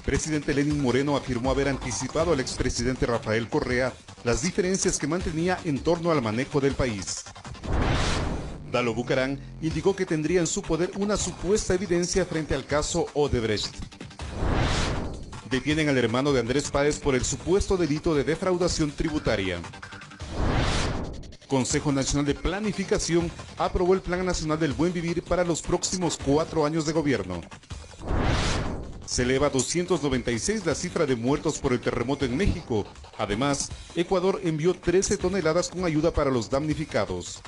presidente Lenín Moreno afirmó haber anticipado al expresidente Rafael Correa las diferencias que mantenía en torno al manejo del país. Dalo Bucaram indicó que tendría en su poder una supuesta evidencia frente al caso Odebrecht. Detienen al hermano de Andrés Páez por el supuesto delito de defraudación tributaria. Consejo Nacional de Planificación aprobó el Plan Nacional del Buen Vivir para los próximos 4 años de gobierno. Se eleva a 296 la cifra de muertos por el terremoto en México. Además, Ecuador envió 13 toneladas con ayuda para los damnificados.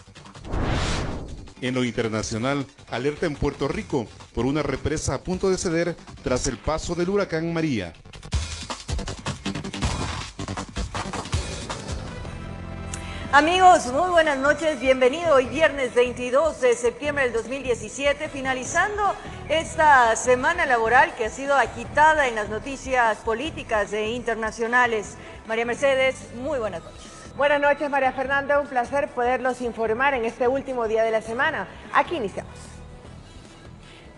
En lo internacional, alerta en Puerto Rico por una represa a punto de ceder tras el paso del huracán María. Amigos, muy buenas noches, bienvenido hoy viernes 22 de septiembre del 2017, finalizando esta semana laboral que ha sido agitada en las noticias políticas e internacionales. María Mercedes, muy buenas noches. Buenas noches, María Fernanda, un placer poderlos informar en este último día de la semana. Aquí iniciamos.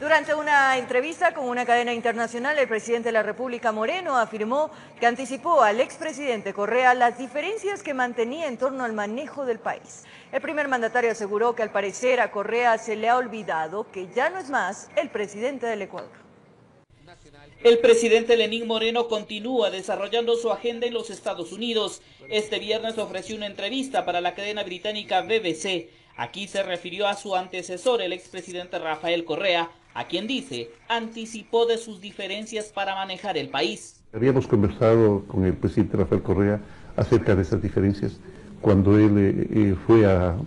Durante una entrevista con una cadena internacional, el presidente de la República, Moreno, afirmó que anticipó al expresidente Correa las diferencias que mantenía en torno al manejo del país. El primer mandatario aseguró que al parecer a Correa se le ha olvidado que ya no es más el presidente del Ecuador. El presidente Lenín Moreno continúa desarrollando su agenda en los Estados Unidos. Este viernes ofreció una entrevista para la cadena británica BBC. Aquí se refirió a su antecesor, el expresidente Rafael Correa, a quien dice anticipó de sus diferencias para manejar el país. Habíamos conversado con el presidente Rafael Correa acerca de esas diferencias cuando él fue a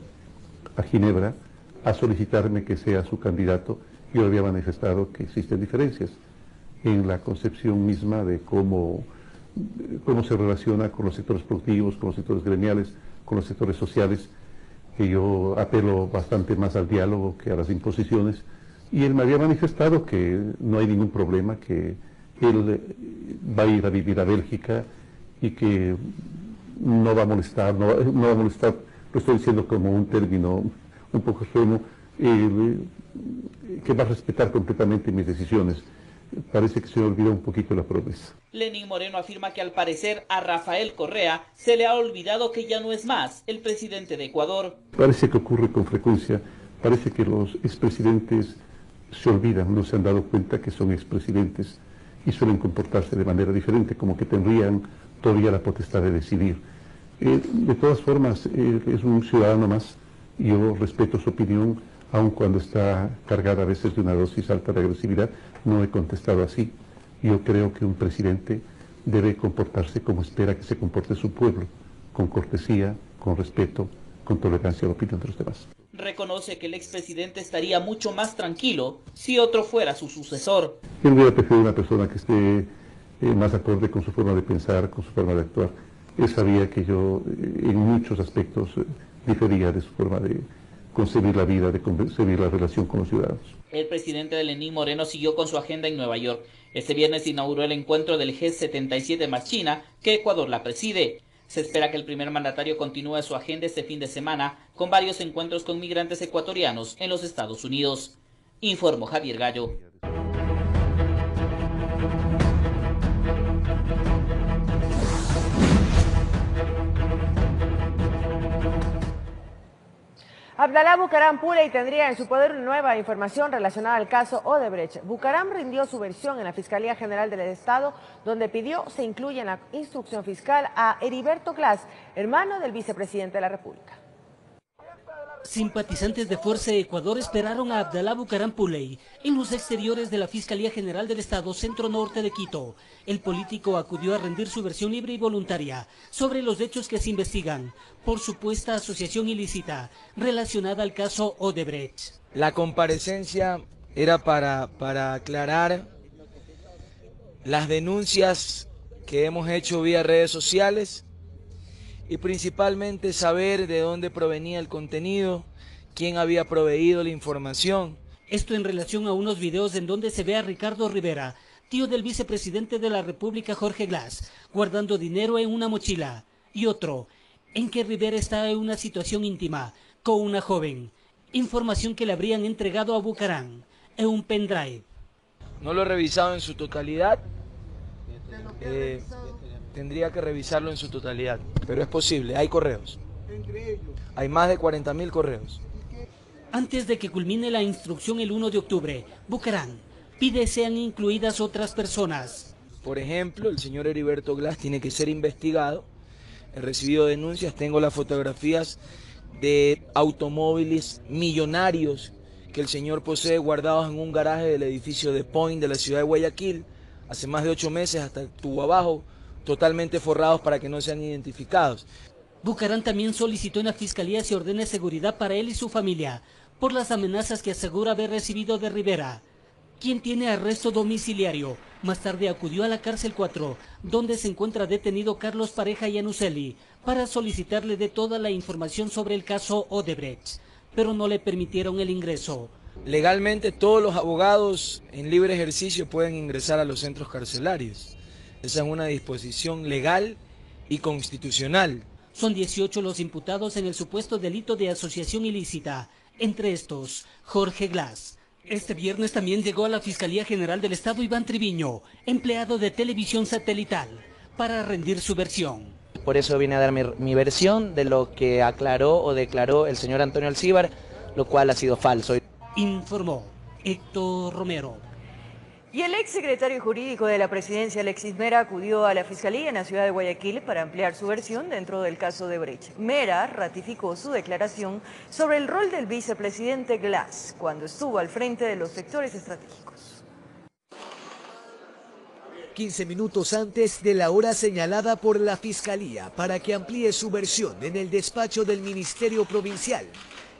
Ginebra a solicitarme que sea su candidato. Yo había manifestado que existen diferencias en la concepción misma de cómo se relaciona con los sectores productivos, con los sectores gremiales, con los sectores sociales, que yo apelo bastante más al diálogo que a las imposiciones, y él me había manifestado que no hay ningún problema, que él va a ir a vivir a Bélgica y que no va a molestar, no va a molestar, lo estoy diciendo como un término un poco extremo, que va a respetar completamente mis decisiones. Parece que se olvidó un poquito la promesa. Lenín Moreno afirma que al parecer a Rafael Correa se le ha olvidado que ya no es más el presidente de Ecuador. Parece que ocurre con frecuencia, parece que los expresidentes se olvidan, no se han dado cuenta que son expresidentes y suelen comportarse de manera diferente, como que tendrían todavía la potestad de decidir. De todas formas, es un ciudadano más, yo respeto su opinión, aun cuando está cargada a veces de una dosis alta de agresividad. No he contestado así. Yo creo que un presidente debe comportarse como espera que se comporte su pueblo, con cortesía, con respeto, con tolerancia a la opinión de los demás. Reconoce que el expresidente estaría mucho más tranquilo si otro fuera su sucesor. Él hubiera preferido una persona que esté más acorde con su forma de pensar, con su forma de actuar. Él sabía que yo en muchos aspectos difería de su forma de concebir la vida, de concebir la relación con los ciudadanos. El presidente de Lenín Moreno siguió con su agenda en Nueva York. Este viernes inauguró el encuentro del G77 más China, que Ecuador la preside. Se espera que el primer mandatario continúe su agenda este fin de semana con varios encuentros con migrantes ecuatorianos en los Estados Unidos. Informó Javier Gallo. Abdalá Bucaram Puley tendría en su poder nueva información relacionada al caso Odebrecht. Bucaram rindió su versión en la Fiscalía General del Estado, donde pidió se incluya en la instrucción fiscal a Heriberto Glass, hermano del vicepresidente de la República. Simpatizantes de Fuerza Ecuador esperaron a Abdalá Bucaram Puley en los exteriores de la Fiscalía General del Estado Centro Norte de Quito. El político acudió a rendir su versión libre y voluntaria sobre los hechos que se investigan por supuesta asociación ilícita relacionada al caso Odebrecht. La comparecencia era para aclarar las denuncias que hemos hecho vía redes sociales y principalmente saber de dónde provenía el contenido, quién había proveído la información. Esto en relación a unos videos en donde se ve a Ricardo Rivera, tío del vicepresidente de la República Jorge Glass, guardando dinero en una mochila, y otro en que Rivera está en una situación íntima con una joven, información que le habrían entregado a Bucaram en un pendrive. No lo he revisado en su totalidad, Tendría que revisarlo en su totalidad, pero es posible, hay correos. Hay más de 40.000 correos. Antes de que culmine la instrucción el 1 de octubre, Bucaram pide sean incluidas otras personas. Por ejemplo, el señor Heriberto Glass tiene que ser investigado. He recibido denuncias, tengo las fotografías de automóviles millonarios que el señor posee guardados en un garaje del edificio de Point de la ciudad de Guayaquil. Hace más de 8 meses, hasta estuvo abajo, totalmente forrados para que no sean identificados. Bucaram también solicitó en la Fiscalía se ordene seguridad para él y su familia por las amenazas que asegura haber recibido de Rivera, quien tiene arresto domiciliario. Más tarde acudió a la cárcel 4, donde se encuentra detenido Carlos Pareja Yanuseli, para solicitarle de toda la información sobre el caso Odebrecht, pero no le permitieron el ingreso. Legalmente todos los abogados en libre ejercicio pueden ingresar a los centros carcelarios. Esa es una disposición legal y constitucional. Son 18 los imputados en el supuesto delito de asociación ilícita, entre estos Jorge Glass. Este viernes también llegó a la Fiscalía General del Estado Iván Triviño, empleado de televisión satelital, para rendir su versión. Por eso vine a dar mi versión de lo que aclaró o declaró el señor Antonio Alcíbar, lo cual ha sido falso. Informó Héctor Romero. Y el exsecretario jurídico de la presidencia, Alexis Mera, acudió a la Fiscalía en la ciudad de Guayaquil para ampliar su versión dentro del caso de Odebrecht. Mera ratificó su declaración sobre el rol del vicepresidente Glass cuando estuvo al frente de los sectores estratégicos. 15 minutos antes de la hora señalada por la Fiscalía para que amplíe su versión en el despacho del Ministerio Provincial,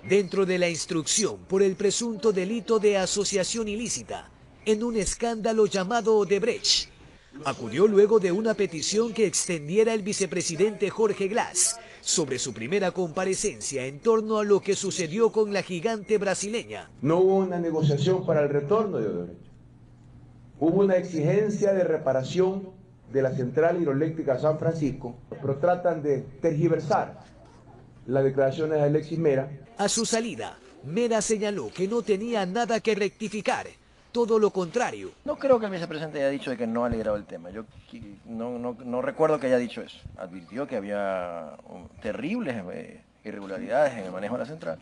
dentro de la instrucción por el presunto delito de asociación ilícita, en un escándalo llamado Odebrecht. Acudió luego de una petición que extendiera el vicepresidente Jorge Glass sobre su primera comparecencia en torno a lo que sucedió con la gigante brasileña. No hubo una negociación para el retorno de Odebrecht. Hubo una exigencia de reparación de la central hidroeléctrica San Francisco, pero tratan de tergiversar las declaraciones de Alexis Mera. A su salida, Mera señaló que no tenía nada que rectificar. Todo lo contrario. No creo que el vicepresidente haya dicho de que no ha liderado el tema. Yo no recuerdo que haya dicho eso. Advirtió que había terribles irregularidades en el manejo de la central.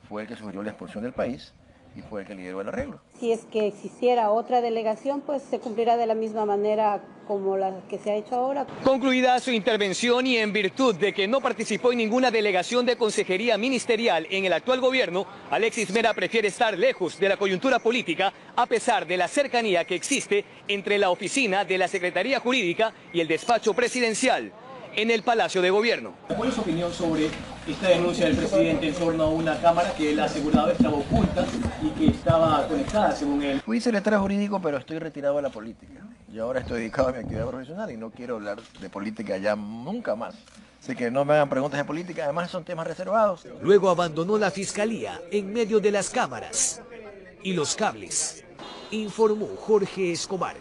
Fue el que sugirió la expulsión del país y fue el que lideró el arreglo. Si es que existiera otra delegación, pues se cumplirá de la misma manera como la que se ha hecho ahora. Concluida su intervención y en virtud de que no participó en ninguna delegación de consejería ministerial en el actual gobierno, Alexis Mera prefiere estar lejos de la coyuntura política a pesar de la cercanía que existe entre la oficina de la Secretaría Jurídica y el despacho presidencial en el Palacio de Gobierno. ¿Cuál es su opinión sobre esta denuncia del presidente en torno a una cámara que él ha asegurado estaba oculta y que estaba conectada, según él? Fui secretario jurídico, pero estoy retirado de la política. Y ahora estoy dedicado a mi actividad profesional y no quiero hablar de política ya nunca más. Así que no me hagan preguntas de política, además son temas reservados. Luego abandonó la Fiscalía en medio de las cámaras y los cables, informó Jorge Escobar.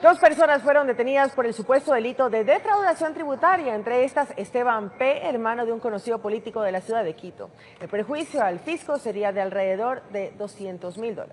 2 personas fueron detenidas por el supuesto delito de defraudación tributaria, entre estas Esteban P., hermano de un conocido político de la ciudad de Quito. El perjuicio al fisco sería de alrededor de $200.000.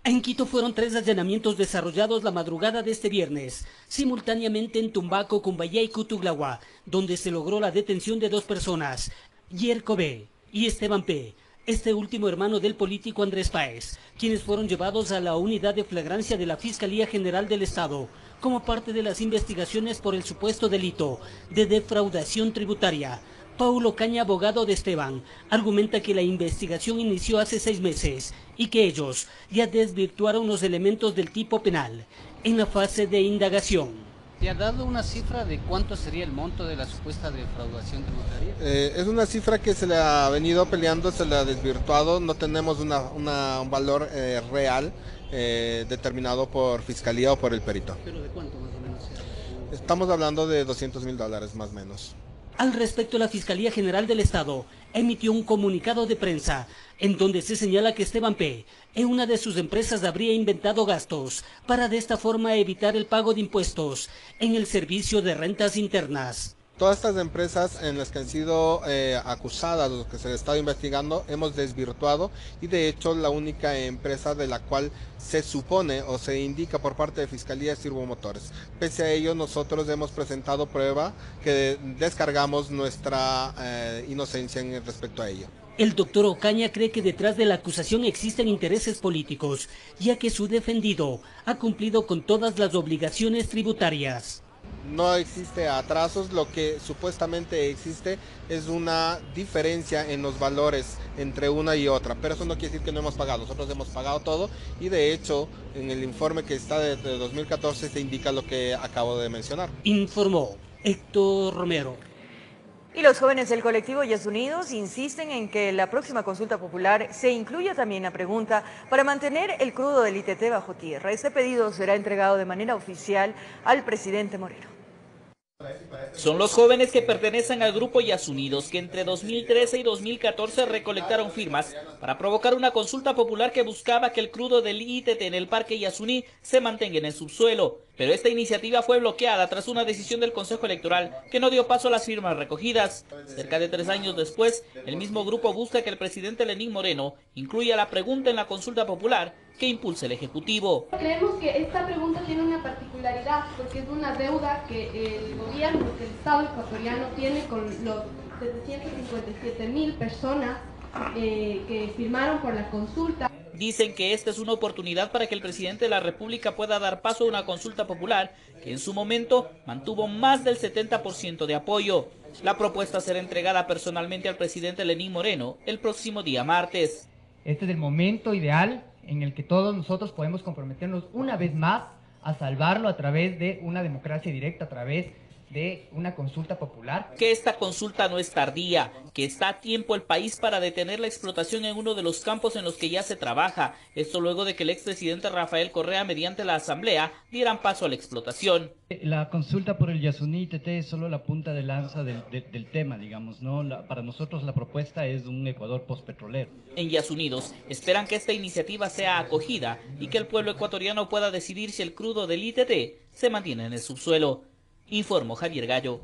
En Quito fueron 3 allanamientos desarrollados la madrugada de este viernes, simultáneamente en Tumbaco, Cumbayá y Cutuglahuá, donde se logró la detención de 2 personas, Yerko B. y Esteban P., este último hermano del político Andrés Páez, quienes fueron llevados a la unidad de flagrancia de la Fiscalía General del Estado como parte de las investigaciones por el supuesto delito de defraudación tributaria. Paulo Caña, abogado de Esteban, argumenta que la investigación inició hace 6 meses y que ellos ya desvirtuaron los elementos del tipo penal en la fase de indagación. ¿Te ha dado una cifra de cuánto sería el monto de la supuesta defraudación tributaria? Es una cifra que se le ha venido peleando, se le ha desvirtuado, no tenemos un valor real determinado por Fiscalía o por el perito. ¿Pero de cuánto más o menos? Estamos hablando de $200.000 más o menos. Al respecto, la Fiscalía General del Estado emitió un comunicado de prensa en donde se señala que Esteban P. en una de sus empresas habría inventado gastos para de esta forma evitar el pago de impuestos en el servicio de rentas internas. Todas estas empresas en las que han sido acusadas, los que se han estado investigando, hemos desvirtuado, y de hecho la única empresa de la cual se supone o se indica por parte de Fiscalía es Sirvomotores. Pese a ello, nosotros hemos presentado prueba que descargamos nuestra inocencia respecto a ello. El doctor Ocaña cree que detrás de la acusación existen intereses políticos, ya que su defendido ha cumplido con todas las obligaciones tributarias. No existe atrasos, lo que supuestamente existe es una diferencia en los valores entre una y otra, pero eso no quiere decir que no hemos pagado. Nosotros hemos pagado todo, y de hecho en el informe que está de 2014 se indica lo que acabo de mencionar. Informó Héctor Romero. Y los jóvenes del colectivo Yes Unidos insisten en que en la próxima consulta popular se incluya también la pregunta para mantener el crudo del ITT bajo tierra. Este pedido será entregado de manera oficial al presidente Moreno. Son los jóvenes que pertenecen al grupo Yes Unidos que entre 2013 y 2014 recolectaron firmas para provocar una consulta popular que buscaba que el crudo del ITT en el Parque Yasuní se mantenga en el subsuelo. Pero esta iniciativa fue bloqueada tras una decisión del Consejo Electoral que no dio paso a las firmas recogidas. Cerca de 3 años después, el mismo grupo busca que el presidente Lenín Moreno incluya la pregunta en la consulta popular que impulse el Ejecutivo. Creemos que esta pregunta tiene una particularidad porque es una deuda que el gobierno, que el Estado ecuatoriano tiene con los 757.000 personas que firmaron por la consulta. Dicen que esta es una oportunidad para que el presidente de la República pueda dar paso a una consulta popular que en su momento mantuvo más del 70% de apoyo. La propuesta será entregada personalmente al presidente Lenín Moreno el próximo día martes. Este es el momento ideal en el que todos nosotros podemos comprometernos una vez más a salvarlo a través de una democracia directa, a través de una consulta popular. Que esta consulta no es tardía, que está a tiempo el país para detener la explotación en uno de los campos en los que ya se trabaja. Esto luego de que el expresidente Rafael Correa, mediante la asamblea, dieran paso a la explotación. La consulta por el Yasuní ITT es solo la punta de lanza del tema, digamos, ¿no? Para nosotros la propuesta es un Ecuador postpetrolero. En Yes Unidos esperan que esta iniciativa sea acogida y que el pueblo ecuatoriano pueda decidir si el crudo del ITT se mantiene en el subsuelo. Informó Javier Gallo.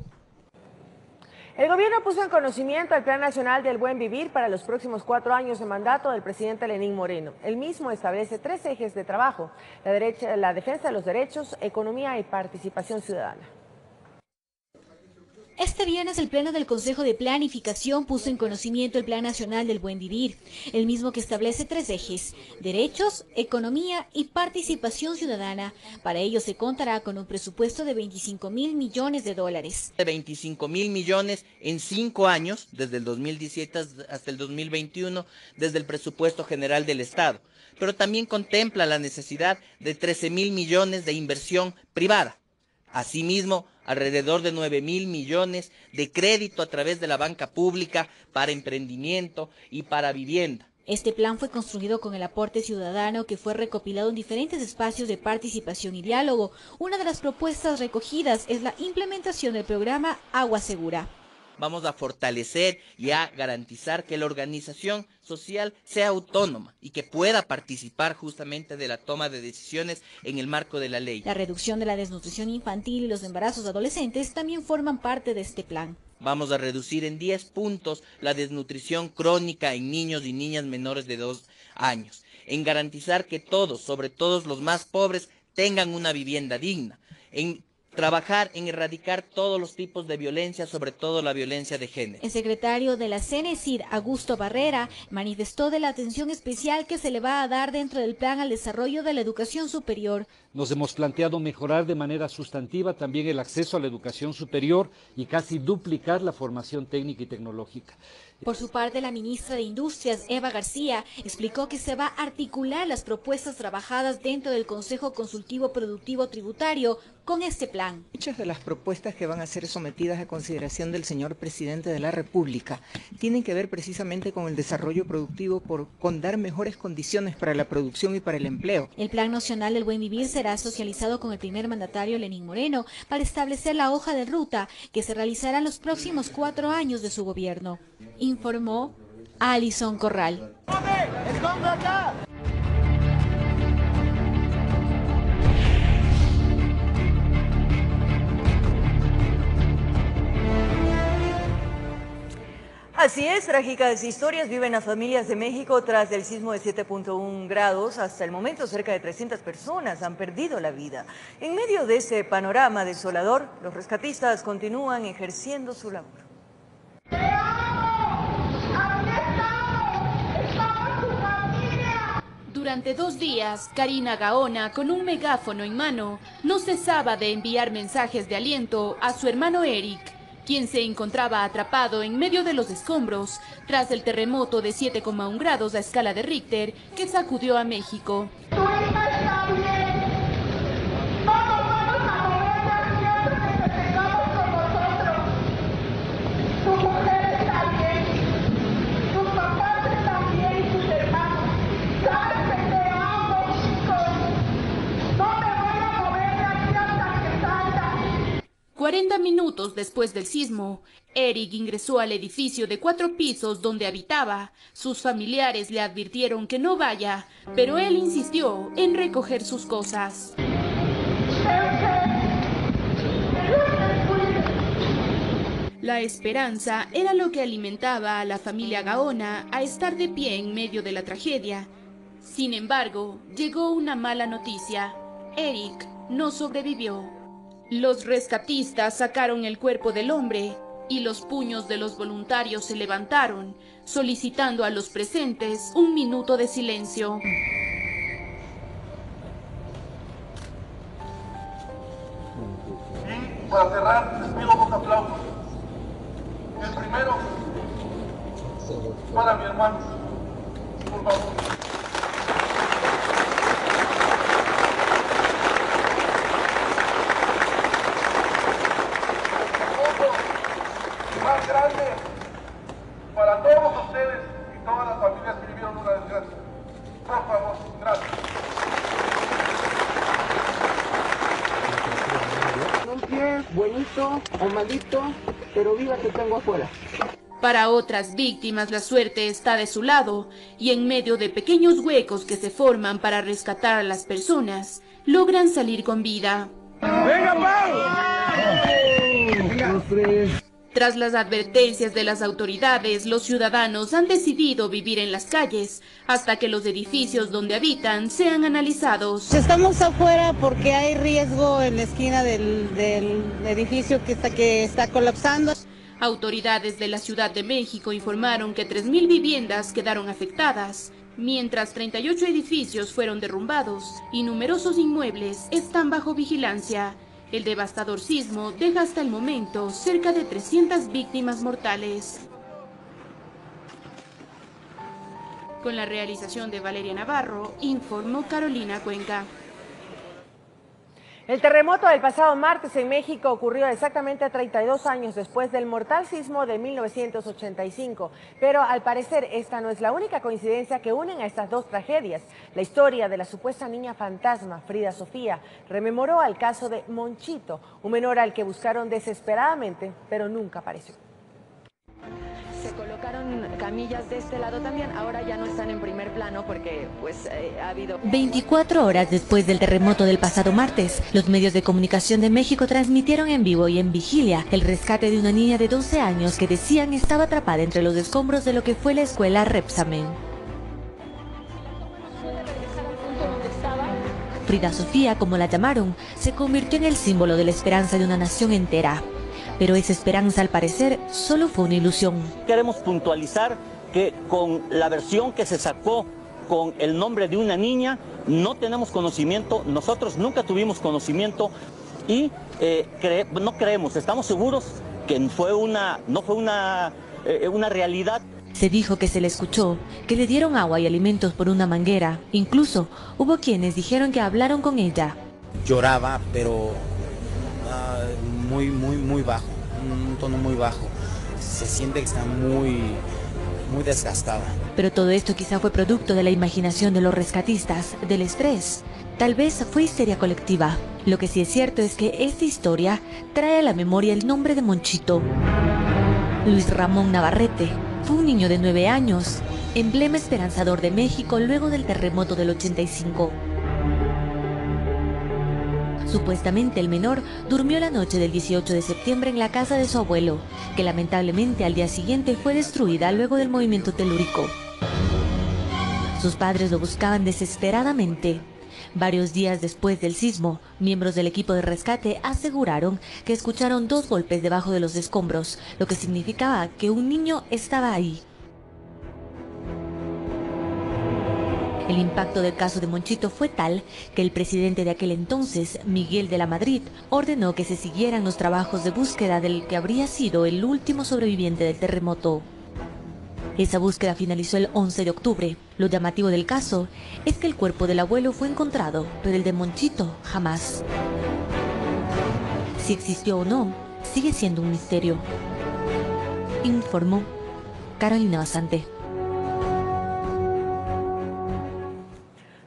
El gobierno puso en conocimiento el Plan Nacional del Buen Vivir para los próximos 4 años de mandato del presidente Lenín Moreno. El mismo establece 3 ejes de trabajo: la defensa de los derechos, economía y participación ciudadana. Este viernes el Pleno del Consejo de Planificación puso en conocimiento el Plan Nacional del Buen Vivir, el mismo que establece 3 ejes: derechos, economía y participación ciudadana. Para ello se contará con un presupuesto de $25.000 millones. 25.000 millones en 5 años, desde el 2017 hasta el 2021, desde el presupuesto general del Estado. Pero también contempla la necesidad de 13.000 millones de inversión privada. Asimismo, alrededor de 9.000 millones de crédito a través de la banca pública para emprendimiento y para vivienda. Este plan fue construido con el aporte ciudadano que fue recopilado en diferentes espacios de participación y diálogo. Una de las propuestas recogidas es la implementación del programa Agua Segura. Vamos a fortalecer y a garantizar que la organización social sea autónoma y que pueda participar justamente de la toma de decisiones en el marco de la ley. La reducción de la desnutrición infantil y los embarazos adolescentes también forman parte de este plan. Vamos a reducir en 10 puntos la desnutrición crónica en niños y niñas menores de 2 años, en garantizar que todos, sobre todo los más pobres, tengan una vivienda digna, en trabajar en erradicar todos los tipos de violencia, sobre todo la violencia de género. El secretario de la CENESID, Augusto Barrera, manifestó de la atención especial que se le va a dar dentro del plan al desarrollo de la educación superior. Nos hemos planteado mejorar de manera sustantiva también el acceso a la educación superior y casi duplicar la formación técnica y tecnológica. Por su parte, la ministra de Industrias, Eva García, explicó que se va a articular las propuestas trabajadas dentro del Consejo Consultivo Productivo Tributario con este plan. Muchas de las propuestas que van a ser sometidas a consideración del señor presidente de la República tienen que ver precisamente con el desarrollo productivo, con dar mejores condiciones para la producción y para el empleo. El Plan Nacional del Buen Vivir será socializado con el primer mandatario Lenín Moreno para establecer la hoja de ruta que se realizará en los próximos 4 años de su gobierno. Informó Alison Corral. Así es, trágicas historias viven las familias de México tras el sismo de 7.1 grados. Hasta el momento, cerca de 300 personas han perdido la vida. En medio de ese panorama desolador, los rescatistas continúan ejerciendo su labor. Durante 2 días, Karina Gaona, con un megáfono en mano, no cesaba de enviar mensajes de aliento a su hermano Eric, quien se encontraba atrapado en medio de los escombros tras el terremoto de 7,1 grados a escala de Richter que sacudió a México. ...40 minutos después del sismo, Eric ingresó al edificio de 4 pisos donde habitaba. Sus familiares le advirtieron que no vaya, pero él insistió en recoger sus cosas. La esperanza era lo que alimentaba a la familia Gaona a estar de pie en medio de la tragedia. Sin embargo, llegó una mala noticia. Eric no sobrevivió. Los rescatistas sacaron el cuerpo del hombre y los puños de los voluntarios se levantaron, solicitando a los presentes un minuto de silencio. Y para cerrar, les pido 2 aplausos. El primero, para mi hermano, por favor. Más grande para todos ustedes y todas las familias que vivieron una desgracia. Por favor, gracias. Un pie buenito o malito, pero viva que tengo afuera. Para otras víctimas la suerte está de su lado y en medio de pequeños huecos que se forman para rescatar a las personas, logran salir con vida. ¡Venga, Pau! Tras las advertencias de las autoridades, los ciudadanos han decidido vivir en las calles hasta que los edificios donde habitan sean analizados. Estamos afuera porque hay riesgo en la esquina del edificio que está colapsando. Autoridades de la Ciudad de México informaron que 3.000 viviendas quedaron afectadas, mientras 38 edificios fueron derrumbados y numerosos inmuebles están bajo vigilancia. El devastador sismo deja hasta el momento cerca de 300 víctimas mortales. Con la realización de Valeria Navarro, informó Carolina Cuenca. El terremoto del pasado martes en México ocurrió exactamente 32 años después del mortal sismo de 1985, pero al parecer esta no es la única coincidencia que unen a estas dos tragedias. La historia de la supuesta niña fantasma, Frida Sofía, rememoró al caso de Monchito, un menor al que buscaron desesperadamente, pero nunca apareció. Se colocaron camillas de este lado también, ahora ya no están en primer plano porque ha habido... 24 horas después del terremoto del pasado martes, los medios de comunicación de México transmitieron en vivo y en vigilia el rescate de una niña de 12 años que decían estaba atrapada entre los escombros de lo que fue la escuela Repsamen. Frida Sofía, como la llamaron, se convirtió en el símbolo de la esperanza de una nación entera. Pero esa esperanza, al parecer, solo fue una ilusión. Queremos puntualizar que con la versión que se sacó con el nombre de una niña, no tenemos conocimiento, nosotros nunca tuvimos conocimiento y no creemos, estamos seguros que no fue una realidad. Se dijo que se le escuchó, que le dieron agua y alimentos por una manguera. Incluso hubo quienes dijeron que hablaron con ella. Lloraba, pero muy bajo, un tono muy bajo. Se siente que está muy desgastada. Pero todo esto quizá fue producto de la imaginación de los rescatistas, del estrés. Tal vez fue histeria colectiva. Lo que sí es cierto es que esta historia trae a la memoria el nombre de Monchito. Luis Ramón Navarrete fue un niño de 9 años, emblema esperanzador de México luego del terremoto del 85. Supuestamente el menor durmió la noche del 18 de septiembre en la casa de su abuelo, que lamentablemente al día siguiente fue destruida luego del movimiento telúrico. Sus padres lo buscaban desesperadamente. Varios días después del sismo, miembros del equipo de rescate aseguraron que escucharon 2 golpes debajo de los escombros, lo que significaba que un niño estaba ahí. El impacto del caso de Monchito fue tal que el presidente de aquel entonces, Miguel de la Madrid, ordenó que se siguieran los trabajos de búsqueda del que habría sido el último sobreviviente del terremoto. Esa búsqueda finalizó el 11 de octubre. Lo llamativo del caso es que el cuerpo del abuelo fue encontrado, pero el de Monchito jamás. Si existió o no, sigue siendo un misterio. Informó Carolina Basante.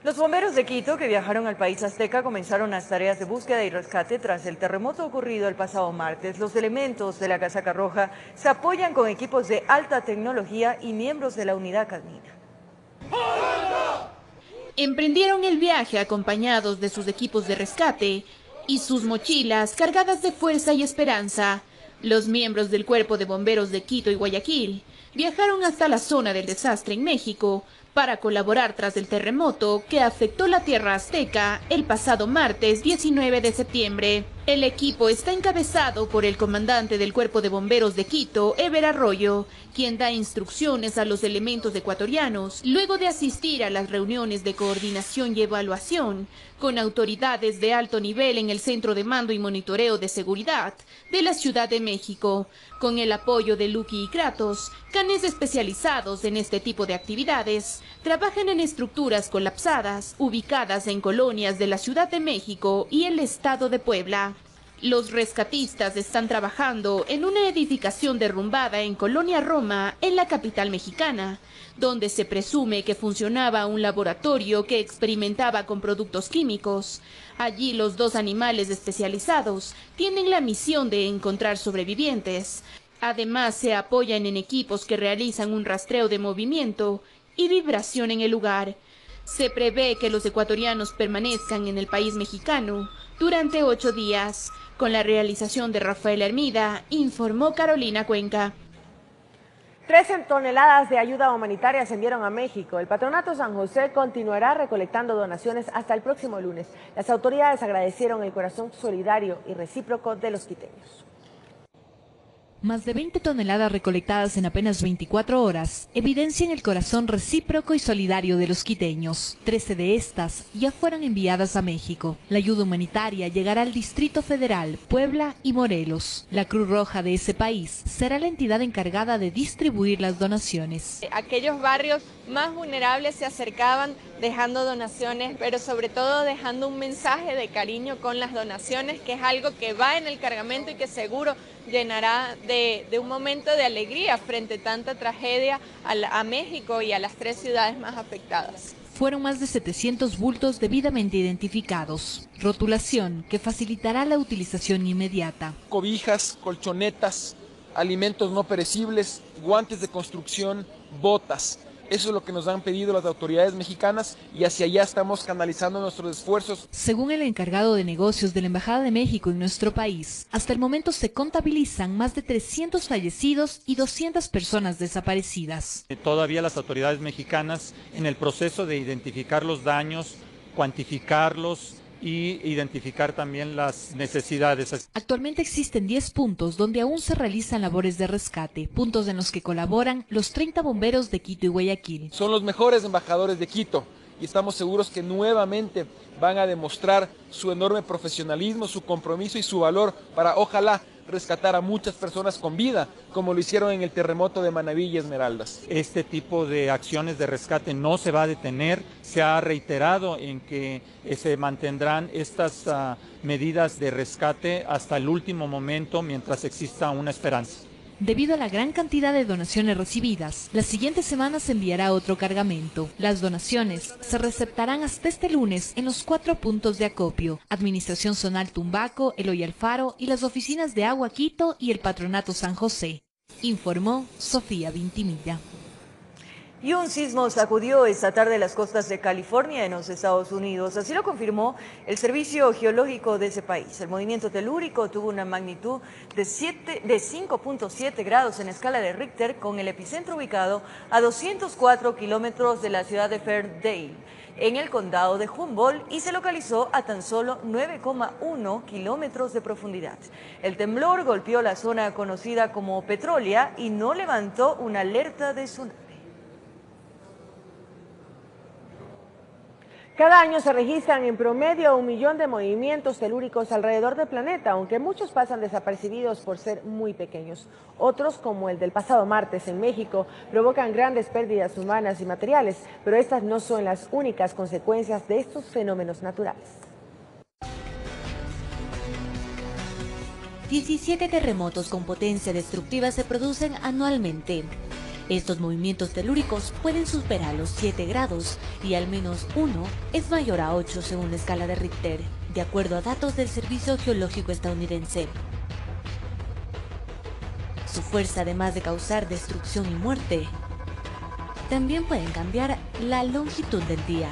Los bomberos de Quito, que viajaron al país azteca, comenzaron las tareas de búsqueda y rescate tras el terremoto ocurrido el pasado martes. Los elementos de la Casaca Roja se apoyan con equipos de alta tecnología y miembros de la unidad canina. Emprendieron el viaje acompañados de sus equipos de rescate y sus mochilas cargadas de fuerza y esperanza. Los miembros del Cuerpo de Bomberos de Quito y Guayaquil viajaron hasta la zona del desastre en México para colaborar tras el terremoto que afectó la tierra azteca el pasado martes 19 de septiembre. El equipo está encabezado por el comandante del Cuerpo de Bomberos de Quito, Ever Arroyo, quien da instrucciones a los elementos ecuatorianos luego de asistir a las reuniones de coordinación y evaluación con autoridades de alto nivel en el Centro de Mando y Monitoreo de Seguridad de la Ciudad de México, con el apoyo de Lucky y Kratos, canes especializados en este tipo de actividades. Trabajan en estructuras colapsadas ubicadas en colonias de la Ciudad de México y el estado de Puebla. Los rescatistas están trabajando en una edificación derrumbada en Colonia Roma, en la capital mexicana, donde se presume que funcionaba un laboratorio que experimentaba con productos químicos. Allí los 2 animales especializados tienen la misión de encontrar sobrevivientes. Además, se apoyan en equipos que realizan un rastreo de movimiento y vibración en el lugar. Se prevé que los ecuatorianos permanezcan en el país mexicano durante 8 días. Con la realización de Rafael Hermida, informó Carolina Cuenca. 13 toneladas de ayuda humanitaria se enviaron a México. El Patronato San José continuará recolectando donaciones hasta el próximo lunes. Las autoridades agradecieron el corazón solidario y recíproco de los quiteños. Más de 20 toneladas recolectadas en apenas 24 horas evidencian el corazón recíproco y solidario de los quiteños. 13 de estas ya fueron enviadas a México. La ayuda humanitaria llegará al Distrito Federal, Puebla y Morelos. La Cruz Roja de ese país será la entidad encargada de distribuir las donaciones. Aquellos barrios más vulnerables se acercaban dejando donaciones, pero sobre todo dejando un mensaje de cariño con las donaciones, que es algo que va en el cargamento y que seguro llenará de un momento de alegría frente a tanta tragedia a México y a las 3 ciudades más afectadas. Fueron más de 700 bultos debidamente identificados. Rotulación que facilitará la utilización inmediata. Cobijas, colchonetas, alimentos no perecibles, guantes de construcción, botas. Eso es lo que nos han pedido las autoridades mexicanas y hacia allá estamos canalizando nuestros esfuerzos. Según el encargado de negocios de la Embajada de México en nuestro país, hasta el momento se contabilizan más de 300 fallecidos y 200 personas desaparecidas. Todavía las autoridades mexicanas en el proceso de identificar los daños, cuantificarlos y identificar también las necesidades. Actualmente existen 10 puntos donde aún se realizan labores de rescate, puntos en los que colaboran los 30 bomberos de Quito y Guayaquil. Son los mejores embajadores de Quito y estamos seguros que nuevamente van a demostrar su enorme profesionalismo, su compromiso y su valor para, ojalá, rescatar a muchas personas con vida, como lo hicieron en el terremoto de Manabí y Esmeraldas. Este tipo de acciones de rescate no se va a detener. Se ha reiterado en que se mantendrán estas medidas de rescate hasta el último momento mientras exista una esperanza. Debido a la gran cantidad de donaciones recibidas, la siguiente semana se enviará otro cargamento. Las donaciones se receptarán hasta este lunes en los 4 puntos de acopio: Administración Zonal Tumbaco, Eloy Alfaro y las oficinas de Agua Quito y el Patronato San José. Informó Sofía Vintimilla. Y un sismo sacudió esta tarde las costas de California en los Estados Unidos. Así lo confirmó el Servicio Geológico de ese país. El movimiento telúrico tuvo una magnitud de 5.7 grados en escala de Richter, con el epicentro ubicado a 204 kilómetros de la ciudad de Fairdale, en el condado de Humboldt, y se localizó a tan solo 9,1 kilómetros de profundidad. El temblor golpeó la zona conocida como Petrolia y no levantó una alerta de tsunami. Cada año se registran en promedio 1 millón de movimientos telúricos alrededor del planeta, aunque muchos pasan desapercibidos por ser muy pequeños. Otros, como el del pasado martes en México, provocan grandes pérdidas humanas y materiales, pero estas no son las únicas consecuencias de estos fenómenos naturales. 17 terremotos con potencia destructiva se producen anualmente. Estos movimientos telúricos pueden superar los 7 grados y al menos uno es mayor a 8 según la escala de Richter, de acuerdo a datos del Servicio Geológico estadounidense. Su fuerza, además de causar destrucción y muerte, también pueden cambiar la longitud del día.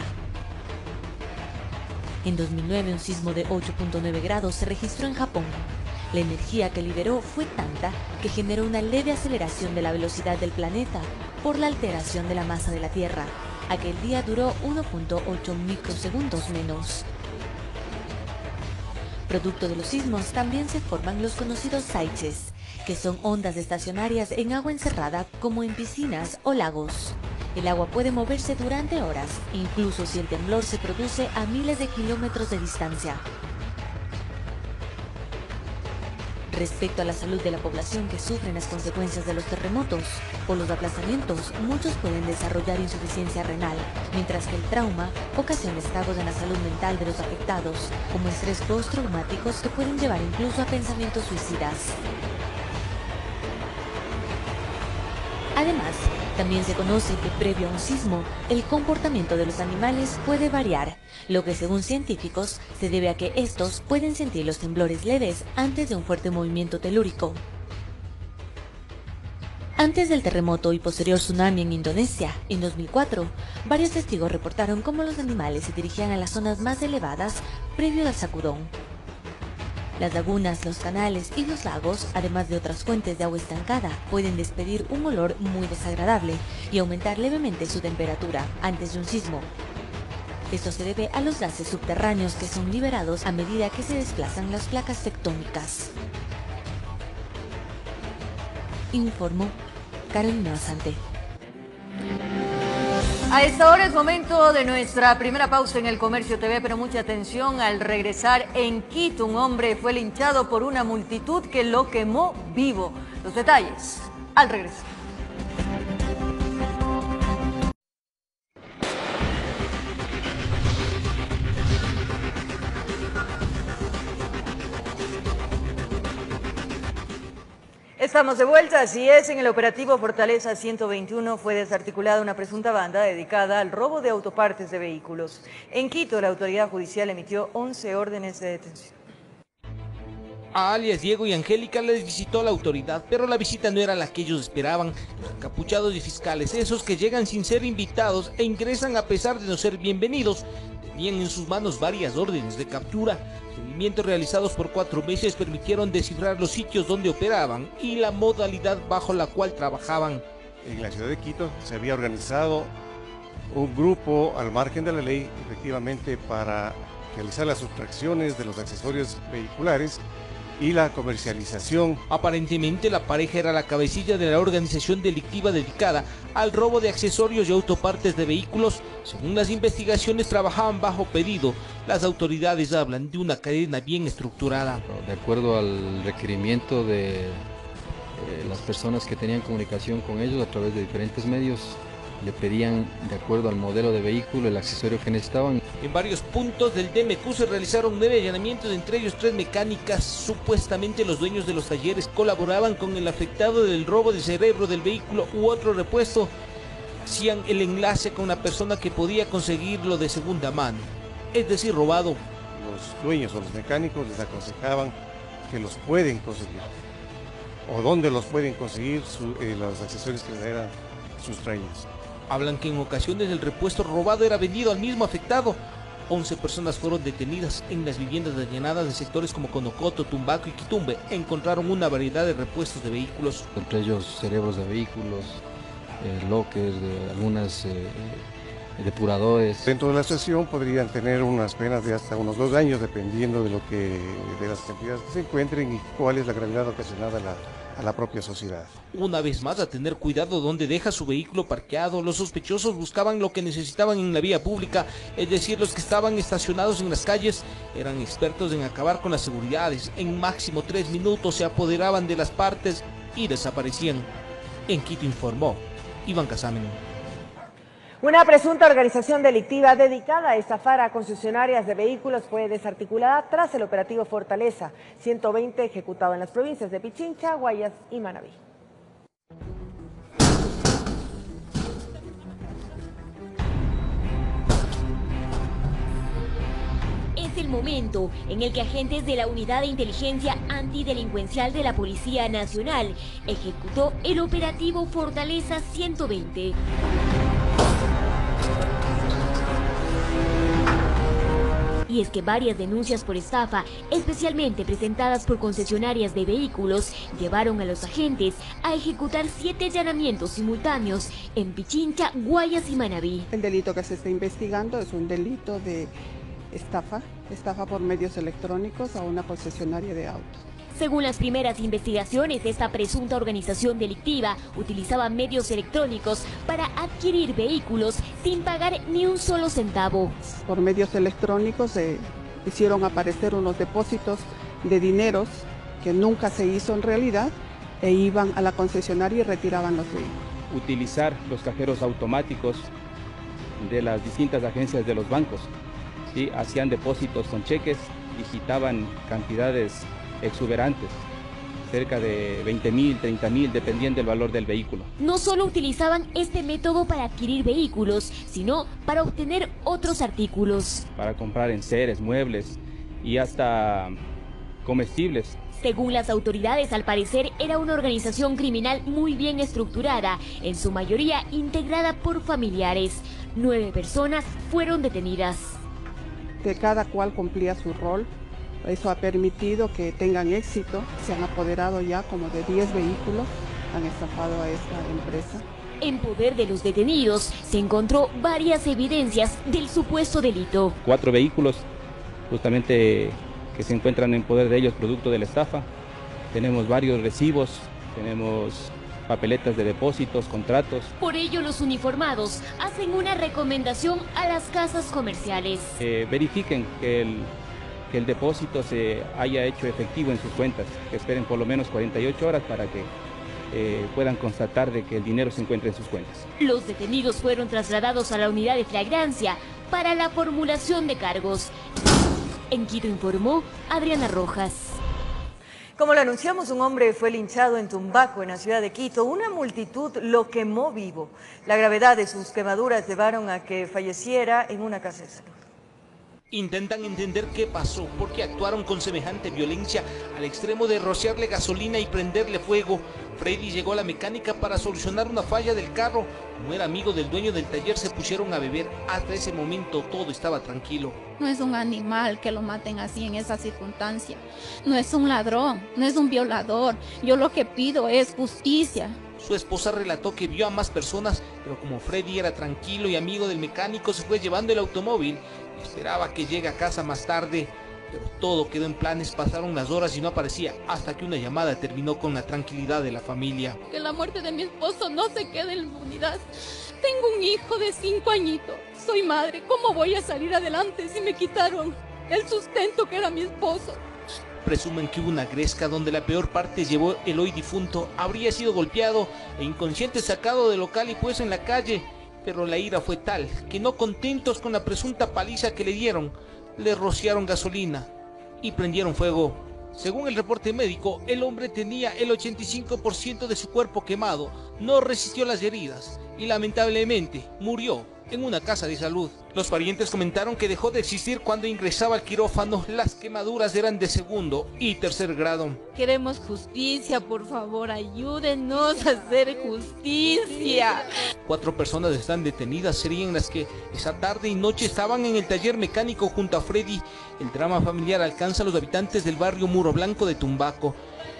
En 2009, un sismo de 8.9 grados se registró en Japón. La energía que liberó fue tanta que generó una leve aceleración de la velocidad del planeta por la alteración de la masa de la Tierra. Aquel día duró 1.8 microsegundos menos. Producto de los sismos también se forman los conocidos saiches, que son ondas estacionarias en agua encerrada como en piscinas o lagos. El agua puede moverse durante horas, incluso si el temblor se produce a miles de kilómetros de distancia. Respecto a la salud de la población que sufren las consecuencias de los terremotos o los aplastamientos, muchos pueden desarrollar insuficiencia renal, mientras que el trauma ocasiona estragos en la salud mental de los afectados, como estrés postraumáticos que pueden llevar incluso a pensamientos suicidas. Además, también se conoce que previo a un sismo, el comportamiento de los animales puede variar, lo que según científicos se debe a que estos pueden sentir los temblores leves antes de un fuerte movimiento telúrico. Antes del terremoto y posterior tsunami en Indonesia, en 2004, varios testigos reportaron cómo los animales se dirigían a las zonas más elevadas previo al sacudón. Las lagunas, los canales y los lagos, además de otras fuentes de agua estancada, pueden despedir un olor muy desagradable y aumentar levemente su temperatura antes de un sismo. Esto se debe a los gases subterráneos que son liberados a medida que se desplazan las placas tectónicas. Informó Carolina Basante. A esta hora es momento de nuestra primera pausa en el Comercio TV, pero mucha atención al regresar en Quito. Un hombre fue linchado por una multitud que lo quemó vivo. Los detalles al regresar. Estamos de vuelta, así es. En el operativo Fortaleza 121 fue desarticulada una presunta banda dedicada al robo de autopartes de vehículos. En Quito, la autoridad judicial emitió 11 órdenes de detención. A alias Diego y Angélica les visitó la autoridad, pero la visita no era la que ellos esperaban. Los encapuchados y fiscales, esos que llegan sin ser invitados e ingresan a pesar de no ser bienvenidos, tenían en sus manos varias órdenes de captura. Seguimientos realizados por 4 meses permitieron descifrar los sitios donde operaban y la modalidad bajo la cual trabajaban. En la ciudad de Quito se había organizado un grupo al margen de la ley, efectivamente, para realizar las sustracciones de los accesorios vehiculares y la comercialización. Aparentemente la pareja era la cabecilla de la organización delictiva dedicada al robo de accesorios y autopartes de vehículos. Según las investigaciones, trabajaban bajo pedido. Las autoridades hablan de una cadena bien estructurada. De acuerdo al requerimiento de las personas que tenían comunicación con ellos a través de diferentes medios, le pedían, de acuerdo al modelo de vehículo, el accesorio que necesitaban. En varios puntos del DMQ se realizaron 9 allanamientos, entre ellos 3 mecánicas. Supuestamente los dueños de los talleres colaboraban con el afectado del robo de cerebro del vehículo u otro repuesto. Hacían el enlace con la persona que podía conseguirlo de segunda mano, es decir, robado. Los dueños o los mecánicos les aconsejaban que los pueden conseguir, o dónde los pueden conseguir los accesorios que les eran sustraídos. Hablan que en ocasiones el repuesto robado era vendido al mismo afectado. 11 personas fueron detenidas en las viviendas allanadas de sectores como Conocoto, Tumbaco y Quitumbe. Encontraron una variedad de repuestos de vehículos. Entre ellos cerebros de vehículos, lockers, de algunas depuradores. Dentro de la asociación podrían tener unas penas de hasta unos 2 años, dependiendo de las cantidades que se encuentren y cuál es la gravedad ocasionada a la propia sociedad. Una vez más, a tener cuidado donde deja su vehículo parqueado. Los sospechosos buscaban lo que necesitaban en la vía pública, es decir, los que estaban estacionados en las calles eran expertos en acabar con las seguridades. En máximo 3 minutos se apoderaban de las partes y desaparecían. En Quito informó Iván Casamen. Una presunta organización delictiva dedicada a estafar a concesionarias de vehículos fue desarticulada tras el operativo Fortaleza 120 ejecutado en las provincias de Pichincha, Guayas y Manabí. Es el momento en el que agentes de la Unidad de Inteligencia Antidelincuencial de la Policía Nacional ejecutó el operativo Fortaleza 120. Y es que varias denuncias por estafa, especialmente presentadas por concesionarias de vehículos, llevaron a los agentes a ejecutar 7 allanamientos simultáneos en Pichincha, Guayas y Manabí. El delito que se está investigando es un delito de estafa por medios electrónicos a una concesionaria de autos. Según las primeras investigaciones, esta presunta organización delictiva utilizaba medios electrónicos para adquirir vehículos sin pagar ni un solo centavo. Por medios electrónicos se hicieron aparecer unos depósitos de dineros que nunca se hizo en realidad e iban a la concesionaria y retiraban los vehículos. Utilizar los cajeros automáticos de las distintas agencias de los bancos, ¿sí? Hacían depósitos con cheques, digitaban cantidades exuberantes, cerca de 20.000, 30.000, dependiendo del valor del vehículo. No solo utilizaban este método para adquirir vehículos, sino para obtener otros artículos. Para comprar enseres, muebles y hasta comestibles. Según las autoridades, al parecer era una organización criminal muy bien estructurada, en su mayoría integrada por familiares. 9 personas fueron detenidas. Que cada cual cumplía su rol. Eso ha permitido que tengan éxito, se han apoderado ya como de 10 vehículos, han estafado a esta empresa. En poder de los detenidos se encontró varias evidencias del supuesto delito. 4 vehículos justamente que se encuentran en poder de ellos producto de la estafa. Tenemos varios recibos, tenemos papeletas de depósitos, contratos. Por ello los uniformados hacen una recomendación a las casas comerciales. Verifiquen que el depósito se haya hecho efectivo en sus cuentas, que esperen por lo menos 48 horas para que puedan constatar de que el dinero se encuentra en sus cuentas. Los detenidos fueron trasladados a la unidad de flagrancia para la formulación de cargos. En Quito informó Adriana Rojas. Como lo anunciamos, un hombre fue linchado en Tumbaco, en la ciudad de Quito. Una multitud lo quemó vivo. La gravedad de sus quemaduras llevaron a que falleciera en una casa de salud. Intentan entender qué pasó, por qué actuaron con semejante violencia al extremo de rociarle gasolina y prenderle fuego. Freddy llegó a la mecánica para solucionar una falla del carro. Como era amigo del dueño del taller, se pusieron a beber. Hasta ese momento todo estaba tranquilo. No es un animal que lo maten así en esa circunstancia. No es un ladrón, no es un violador. Yo lo que pido es justicia. Su esposa relató que vio a más personas, pero como Freddy era tranquilo y amigo del mecánico, se fue llevando el automóvil. Esperaba que llegue a casa más tarde, pero todo quedó en planes. Pasaron las horas y no aparecía, hasta que una llamada terminó con la tranquilidad de la familia. Que la muerte de mi esposo no se quede en la impunidad. Tengo un hijo de 5 añitos. Soy madre. ¿Cómo voy a salir adelante si me quitaron el sustento que era mi esposo? Presumen que hubo una gresca donde la peor parte llevó el hoy difunto. Habría sido golpeado e inconsciente sacado del local y puesto en la calle. Pero la ira fue tal que, no contentos con la presunta paliza que le dieron, le rociaron gasolina y prendieron fuego. Según el reporte médico, el hombre tenía el 85% de su cuerpo quemado, no resistió las heridas y lamentablemente murió en una casa de salud. Los parientes comentaron que dejó de existir cuando ingresaba al quirófano. Las quemaduras eran de segundo y tercer grado. Queremos justicia, por favor, ayúdenos a hacer justicia. 4 personas están detenidas, serían las que esa tarde y noche estaban en el taller mecánico junto a Freddy. El drama familiar alcanza a los habitantes del barrio Muro Blanco de Tumbaco.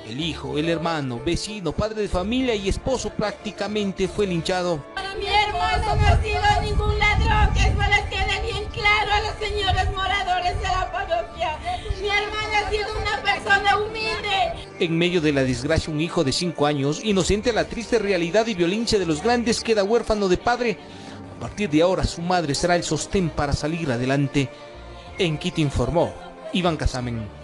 El hijo, el hermano, vecino, padre de familia y esposo prácticamente fue linchado. Mi hermano no ha sido ningún ladrón, que eso les quede bien claro a los señores moradores de la parroquia. Mi hermano ha sido una persona humilde. En medio de la desgracia, un hijo de 5 años, inocente a la triste realidad y violencia de los grandes, queda huérfano de padre. A partir de ahora, su madre será el sostén para salir adelante. En Quito informó Iván Casamen.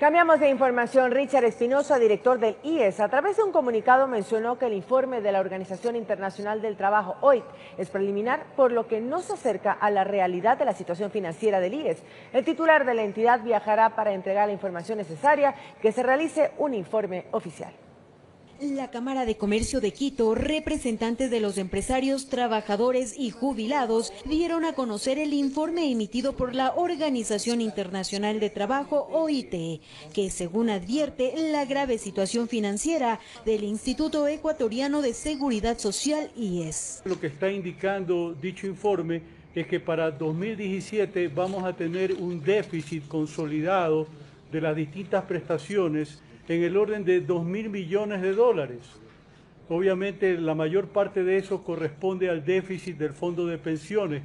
Cambiamos de información. Richard Espinosa, director del IES, a través de un comunicado mencionó que el informe de la Organización Internacional del Trabajo, OIT, es preliminar, por lo que no se acerca a la realidad de la situación financiera del IES. El titular de la entidad viajará para entregar la información necesaria, que se realice un informe oficial. La Cámara de Comercio de Quito, representantes de los empresarios, trabajadores y jubilados dieron a conocer el informe emitido por la Organización Internacional de Trabajo, OIT, que según advierte la grave situación financiera del Instituto Ecuatoriano de Seguridad Social, IES. Lo que está indicando dicho informe es que para 2017 vamos a tener un déficit consolidado de las distintas prestaciones en el orden de 2.000 millones de dólares. Obviamente la mayor parte de eso corresponde al déficit del fondo de pensiones,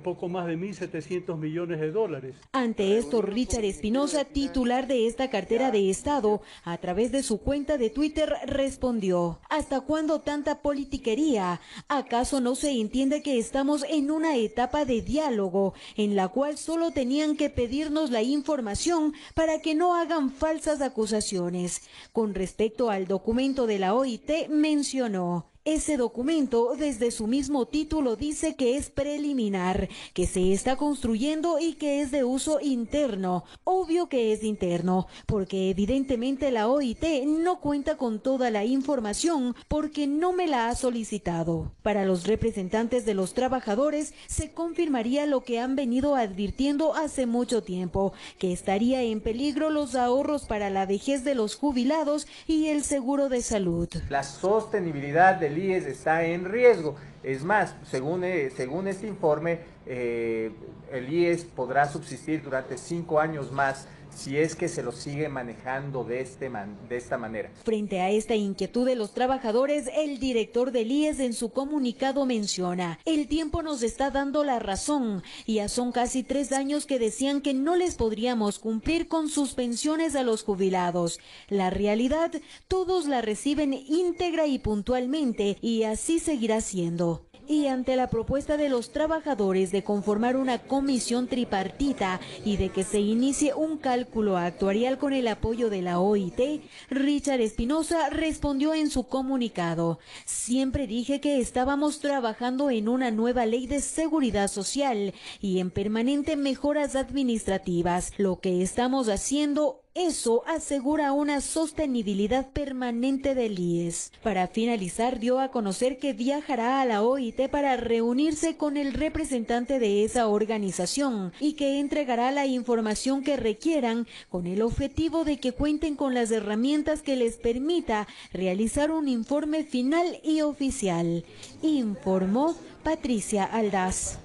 poco más de 1.700 millones de dólares. Ante esto, Richard Espinosa, titular de esta cartera de Estado, a través de su cuenta de Twitter respondió: ¿hasta cuándo tanta politiquería? ¿Acaso no se entiende que estamos en una etapa de diálogo en la cual solo tenían que pedirnos la información para que no hagan falsas acusaciones? Con respecto al documento de la OIT, mencionó: ese documento, desde su mismo título, dice que es preliminar, que se está construyendo y que es de uso interno. Obvio que es interno, porque evidentemente la OIT no cuenta con toda la información porque no me la ha solicitado. Para los representantes de los trabajadores, se confirmaría lo que han venido advirtiendo hace mucho tiempo, que estaría en peligro los ahorros para la vejez de los jubilados y el seguro de salud. La sostenibilidad del IES está en riesgo. Es más, según este informe, el IES podrá subsistir durante 5 años más si es que se lo sigue manejando de esta manera. Frente a esta inquietud de los trabajadores, el director del IES en su comunicado menciona: el tiempo nos está dando la razón, y ya son casi 3 años que decían que no les podríamos cumplir con sus pensiones a los jubilados. La realidad, todos la reciben íntegra y puntualmente, y así seguirá siendo. Y ante la propuesta de los trabajadores de conformar una comisión tripartita y de que se inicie un cálculo actuarial con el apoyo de la OIT, Richard Espinosa respondió en su comunicado: siempre dije que estábamos trabajando en una nueva ley de seguridad social y en permanente mejoras administrativas. Lo que estamos haciendo, eso asegura una sostenibilidad permanente del IES. Para finalizar, dio a conocer que viajará a la OIT para reunirse con el representante de esa organización y que entregará la información que requieran con el objetivo de que cuenten con las herramientas que les permita realizar un informe final y oficial. Informó Patricia Aldaz.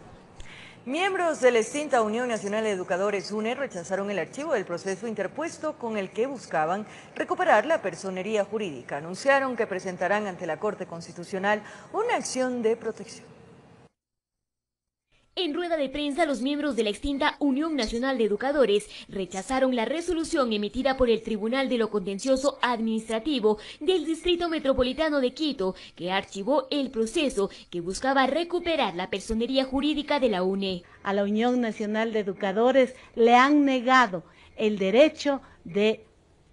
Miembros de la extinta Unión Nacional de Educadores, UNE, rechazaron el archivo del proceso interpuesto con el que buscaban recuperar la personería jurídica. Anunciaron que presentarán ante la Corte Constitucional una acción de protección. En rueda de prensa, los miembros de la extinta Unión Nacional de Educadores rechazaron la resolución emitida por el Tribunal de lo Contencioso Administrativo del Distrito Metropolitano de Quito, que archivó el proceso que buscaba recuperar la personería jurídica de la UNE. A la Unión Nacional de Educadores le han negado el derecho de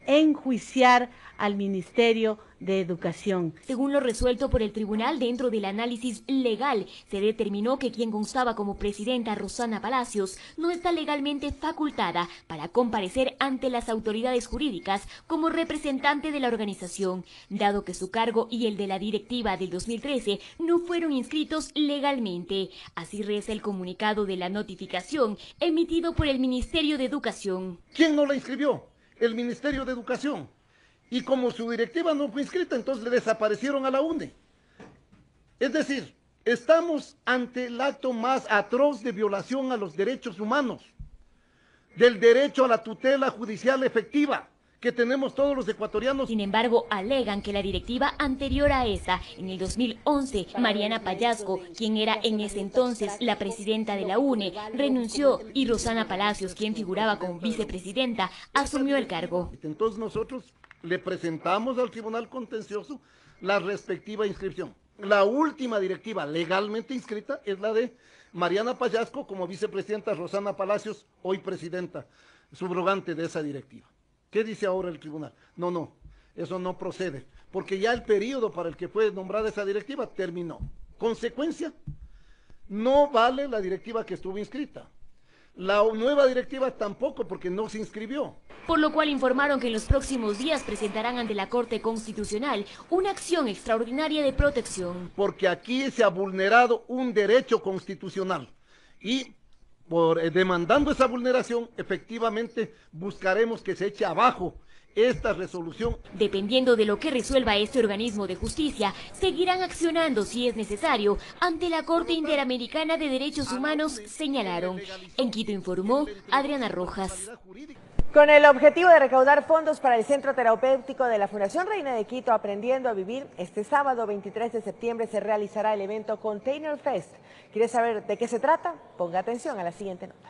enjuiciar al Ministerio de Educación. Según lo resuelto por el tribunal, dentro del análisis legal, se determinó que quien constaba como presidenta, Rosana Palacios, no está legalmente facultada para comparecer ante las autoridades jurídicas como representante de la organización, dado que su cargo y el de la directiva del 2013 no fueron inscritos legalmente. Así reza el comunicado de la notificación emitido por el Ministerio de Educación. ¿Quién no la inscribió? El Ministerio de Educación. Y como su directiva no fue inscrita, entonces le desaparecieron a la UNE. Es decir, estamos ante el acto más atroz de violación a los derechos humanos, del derecho a la tutela judicial efectiva que tenemos todos los ecuatorianos. Sin embargo, alegan que la directiva anterior a esa, en el 2011, Mariana Pallasco, quien era en ese entonces la presidenta de la UNE, renunció y Rosana Palacios, quien figuraba como vicepresidenta, asumió el cargo. Entonces nosotros le presentamos al Tribunal Contencioso la respectiva inscripción. La última directiva legalmente inscrita es la de Mariana Pallasco como vicepresidenta, Rosana Palacios, hoy presidenta subrogante de esa directiva. ¿Qué dice ahora el tribunal? No, eso no procede, porque ya el periodo para el que fue nombrada esa directiva terminó. Consecuencia, no vale la directiva que estuvo inscrita. La nueva directiva tampoco, porque no se inscribió. Por lo cual informaron que en los próximos días presentarán ante la Corte Constitucional una acción extraordinaria de protección. Porque aquí se ha vulnerado un derecho constitucional y demandando esa vulneración, efectivamente buscaremos que se eche abajo esta resolución. Dependiendo de lo que resuelva este organismo de justicia, seguirán accionando si es necesario ante la Corte Interamericana de Derechos Humanos, señalaron. En Quito informó Adriana Rojas. Con el objetivo de recaudar fondos para el Centro Terapéutico de la Fundación Reina de Quito, Aprendiendo a Vivir, este sábado 23 de septiembre se realizará el evento Container Fest. ¿Quieres saber de qué se trata? Ponga atención a la siguiente nota.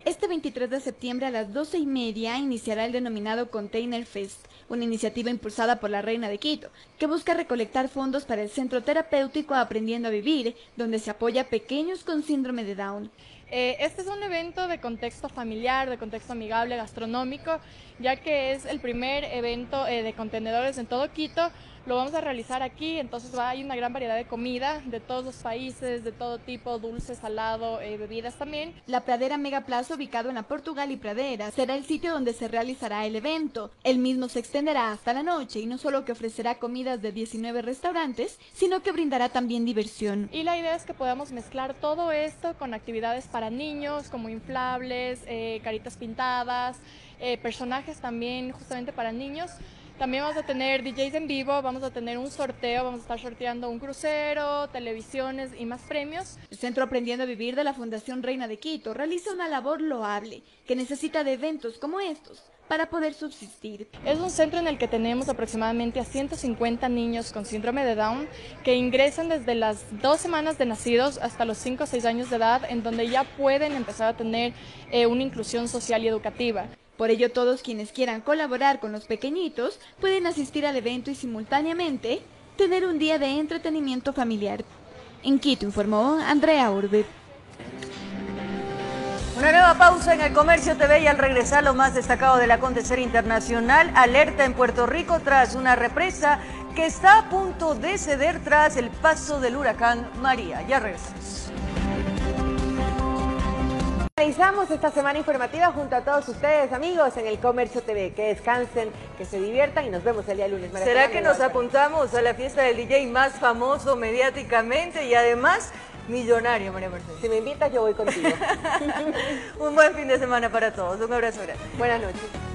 Este 23 de septiembre a las 12:30 iniciará el denominado Container Fest, una iniciativa impulsada por la Reina de Quito, que busca recolectar fondos para el Centro Terapéutico Aprendiendo a Vivir, donde se apoya a pequeños con síndrome de Down. Este es un evento de contexto familiar, de contexto amigable, gastronómico, ya que es el primer evento de contenedores en todo Quito. Lo vamos a realizar aquí, entonces hay una gran variedad de comida de todos los países, de todo tipo, dulce, salado, bebidas también. La Pradera Mega Plaza, ubicado en la Portugal y Pradera, será el sitio donde se realizará el evento. El mismo se extenderá hasta la noche y no solo que ofrecerá comidas de 19 restaurantes, sino que brindará también diversión. Y la idea es que podamos mezclar todo esto con actividades para niños, como inflables, caritas pintadas, personajes también justamente para niños. También vamos a tener DJs en vivo, vamos a tener un sorteo, vamos a estar sorteando un crucero, televisiones y más premios. El Centro Aprendiendo a Vivir de la Fundación Reina de Quito realiza una labor loable que necesita de eventos como estos para poder subsistir. Es un centro en el que tenemos aproximadamente a 150 niños con síndrome de Down que ingresan desde las 2 semanas de nacidos hasta los 5 o 6 años de edad, en donde ya pueden empezar a tener una inclusión social y educativa. Por ello, todos quienes quieran colaborar con los pequeñitos pueden asistir al evento y simultáneamente tener un día de entretenimiento familiar. En Quito informó Andrea Urbe. Una nueva pausa en el Comercio TV y al regresar lo más destacado del acontecer internacional. Alerta en Puerto Rico tras una represa que está a punto de ceder tras el paso del huracán María. Ya regresamos. Finalizamos esta semana informativa junto a todos ustedes, amigos, en el Comercio TV. Que descansen, que se diviertan y nos vemos el día lunes. ¿Será que nos apuntamos a la fiesta del DJ más famoso mediáticamente y además millonario, María Mercedes? Si me invitas, yo voy contigo. Un buen fin de semana para todos. Un abrazo grande. Buenas noches.